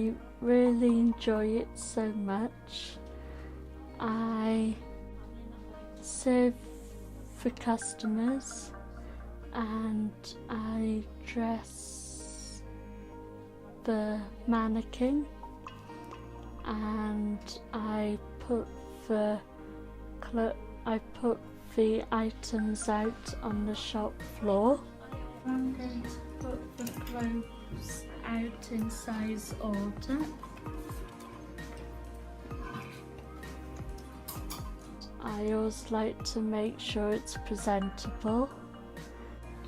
I really enjoy it so much. I serve for customers and I dress the mannequin and I put the items out on the shop floor. I'm going to put the clothes out in size order. I always like to make sure it's presentable.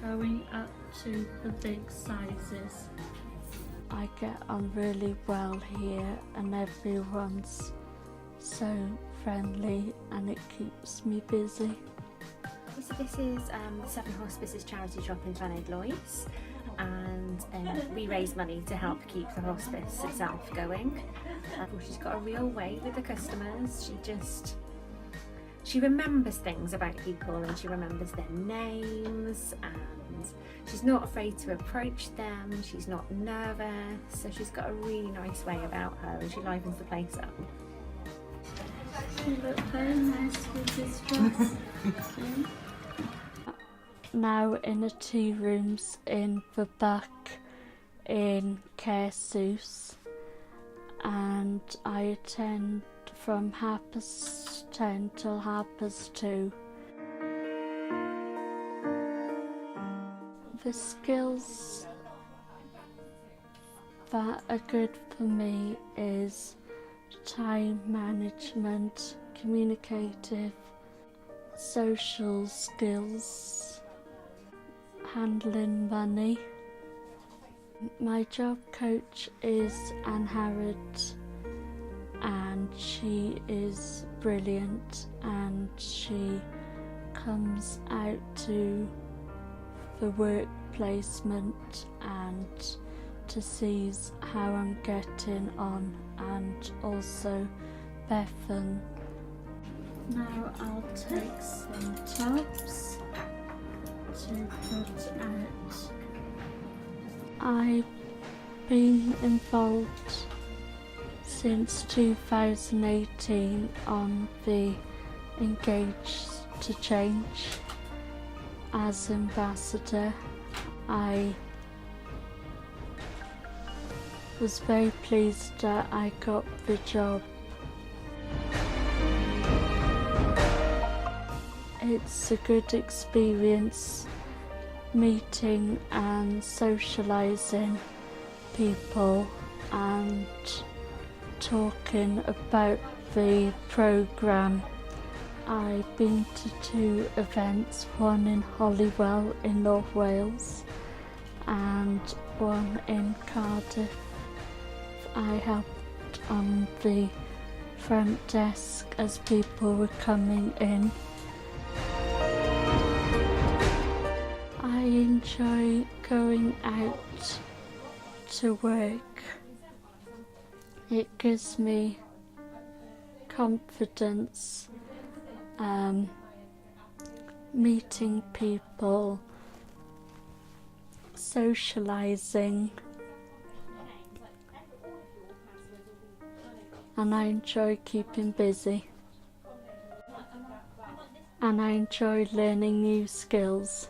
Going up to the big sizes. I get on really well here and everyone's so friendly and it keeps me busy. So this is the Severn Hospice's charity shop in Llanidloes, and we raise money to help keep the hospice itself going. She's got a real way with the customers. She remembers things about people and she remembers their names, and she's not afraid to approach them. She's not nervous, so she's got a really nice way about her and she livens the place up. You look very nice with this dress. Now in the tea rooms in the Buck in Caersws, and I attend from 10:30 till 2:30. The skills that are good for me is time management, communicative, social skills, handling money. My job coach is Anne Harrod and she is brilliant and she comes out to the work placement and to see how I'm getting on, and also Bethan. Now I'll take some tops to put out. I've been involved since 2018 on the Engage to Change as ambassador. I was very pleased that I got the job. It's a good experience meeting and socialising people and talking about the programme. I've been to 2 events, one in Holywell in North Wales and one in Cardiff. I helped on the front desk as people were coming in. I enjoy going out to work. It gives me confidence, meeting people, socialising, and I enjoy keeping busy. And I enjoy learning new skills.